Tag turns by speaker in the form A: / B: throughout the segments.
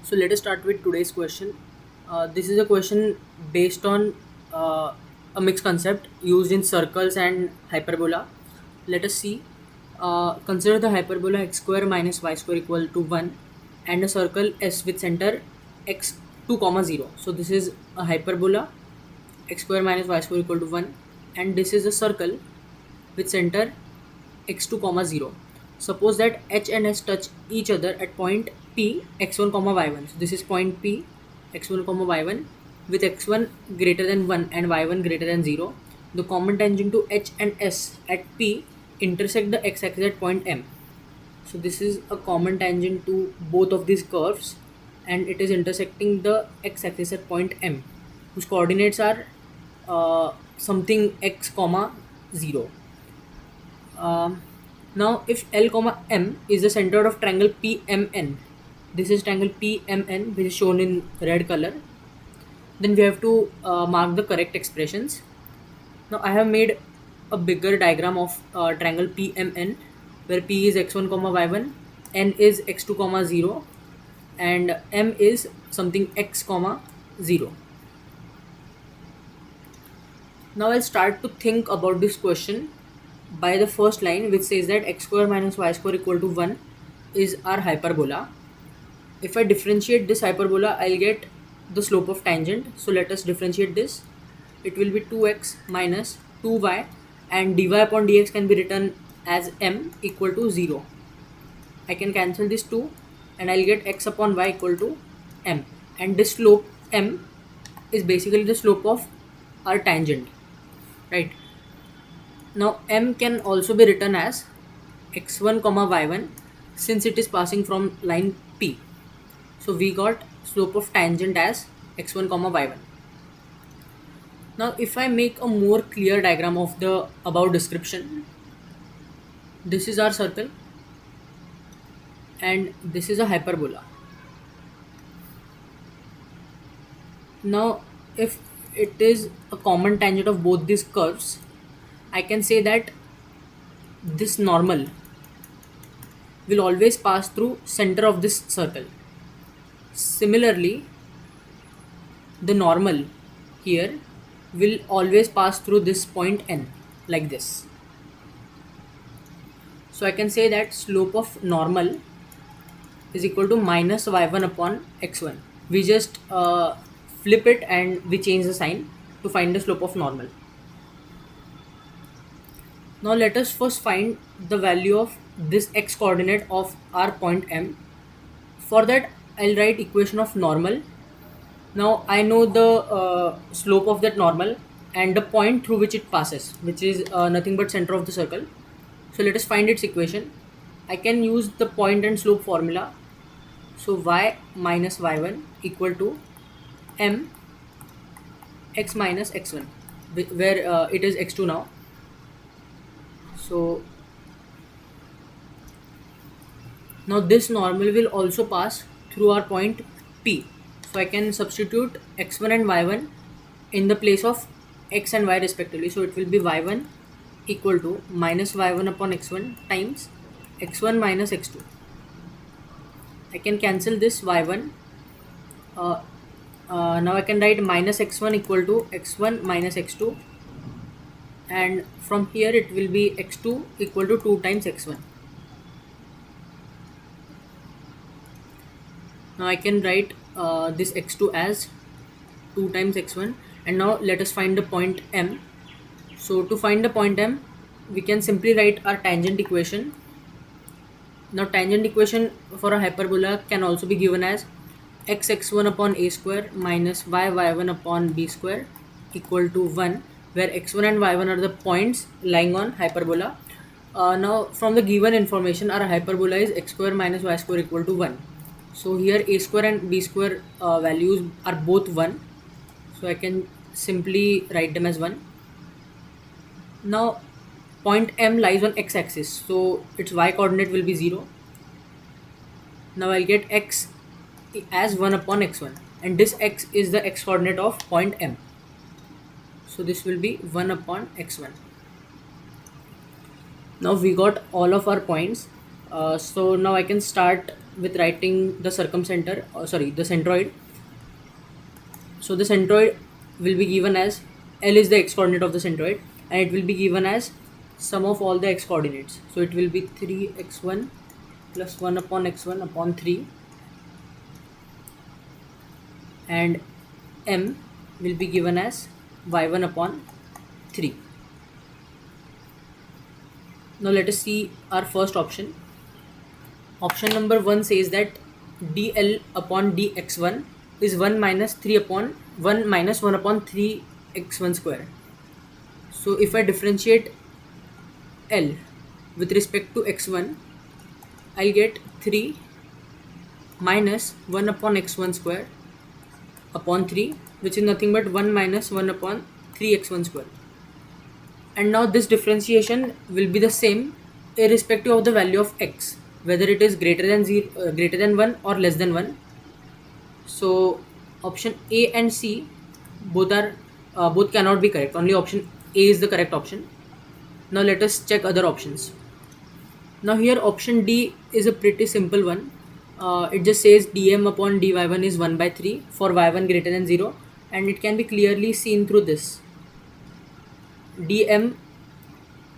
A: So let us start with today's question. This is a question based on a mixed concept used in circles and hyperbola. Let us see. Consider the hyperbola x square minus y square equal to 1 and a circle S with center x 2 comma 0. So this is a hyperbola x square minus y square equal to 1, and this is a circle with center x2 comma 0. Suppose that h and s touch each other at point p x1 comma y1. So this is point p x1 comma y1 with x1 greater than 1 and y1 greater than 0. The common tangent to h and s at p intersect the x-axis at point m. So this is a common tangent to both of these curves, and it is intersecting the x-axis at point m, whose coordinates are something x comma 0. Um, Now, if L comma M is the center of triangle PMN, this is triangle PMN which is shown in red color, then we have to mark the correct expressions. Now, I have made a bigger diagram of triangle PMN where P is x1 comma y1, N is x2 comma 0, and M is something x comma 0. Now I'll start to think about this question by the first line, which says that x square minus y square equal to 1 is our hyperbola. If I differentiate this hyperbola, I'll get the slope of tangent. So let us differentiate this. It will be 2x minus 2y, and dy upon dx can be written as m equal to 0. I can cancel this 2 and I'll get x upon y equal to m. And this slope m is basically the slope of our tangent, right? Now m can also be written as x1 comma y1 since it is passing from line P. So we got slope of tangent as x1 comma y1. Now if I make a more clear diagram of the above description, this is our circle and this is a hyperbola. Now if it is a common tangent of both these curves, I can say that this normal will always pass through center of this circle. Similarly, the normal here will always pass through this point n, like this. So I can say that slope of normal is equal to minus y1 upon x1. We just flip it and we change the sign to find the slope of normal. Now let us first find the value of this x coordinate of our point m. For that, I'll write equation of normal. Now I know the slope of that normal and the point through which it passes, which is nothing but center of the circle. So let us find its equation. I can use the point and slope formula. So y minus y1 equal to m x minus x1, where it is x2 now. So now this normal will also pass through our point P. So I can substitute x1 and y1 in the place of x and y respectively. So it will be y1 equal to minus y1 upon x1 times x1 minus x2. I can cancel this y1. Now I can write minus x1 equal to x1 minus x2, and from here it will be x2 equal to 2 times x1. Now I can write this x2 as 2 times x1, and now let us find the point m. So to find the point m, we can simply write our tangent equation. Now tangent equation for a hyperbola can also be given as x1 upon a square minus y1 upon b square equal to 1, where x1 and y1 are the points lying on hyperbola. Now from the given information, our hyperbola is x square minus y square equal to 1. So here a square and b square values are both 1. So I can simply write them as 1. Now point M lies on x-axis, so its y coordinate will be 0. Now I'll get x as 1 upon x1, and this x is the x coordinate of point M. So this will be 1 upon x1. Now we got all of our points. So now I can start with writing the circumcenter, the centroid. So the centroid will be given as L is the x coordinate of the centroid, and it will be given as sum of all the x coordinates. So it will be 3x1 plus 1 upon x1 upon 3, and M will be given as y1 upon 3. Now let us see our first option. Option number 1 says that dl upon dx1 is 1 minus 3 upon 1 minus 1 upon 3 x1 square. So if I differentiate L with respect to x1, I'll get 3 minus 1 upon x1 square upon 3, which is nothing but 1 minus 1 upon 3x1 square. And now this differentiation will be the same irrespective of the value of x, whether it is greater than 0, greater than 1 or less than 1. So option A and C both cannot be correct. Only option A is the correct option. Now let us check other options. Now here option D is a pretty simple one. It just says dm upon dy1 is 1 by 3 for y1 greater than 0, and it can be clearly seen through this. Dm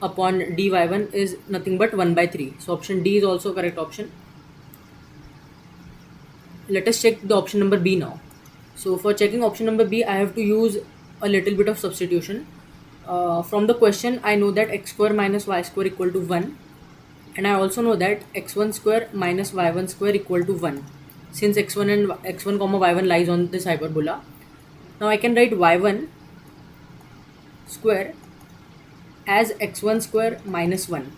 A: upon dy1 is nothing but 1 by 3. So option D is also correct option. Let us check the option number B now. So for checking option number B, I have to use a little bit of substitution. From the question, I know that x square minus y square equal to 1, and I also know that x1 square minus y1 square equal to 1, since x1 and x1 comma y1 lies on this hyperbola. Now I can write y1 square as x1 square minus 1.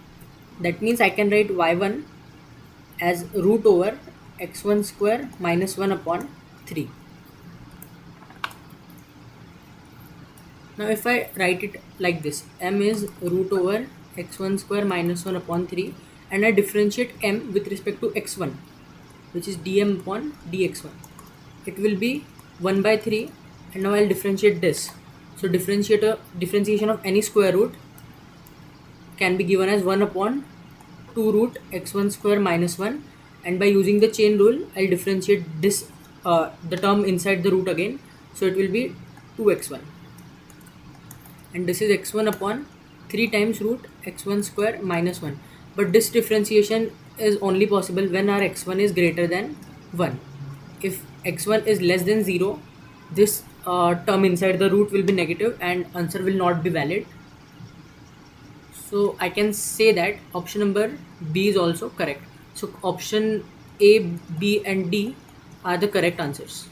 A: That means I can write y1 as root over x1 square minus 1 upon 3. Now if I write it like this, m is root over x1 square minus 1 upon 3, and I differentiate m with respect to x1, which is dm upon dx1. It will be 1 by 3, and now I'll differentiate this. So differentiation of any square root can be given as 1 upon 2 root x1 square minus 1, and by using the chain rule, I'll differentiate this the term inside the root again. So it will be 2x1, and this is x1 upon 3 times root x1 square minus 1. But this differentiation is only possible when our x1 is greater than 1. If x1 is less than 0, this term inside the root will be negative and answer will not be valid. So I can say that option number B is also correct. So option A, B and D are the correct answers.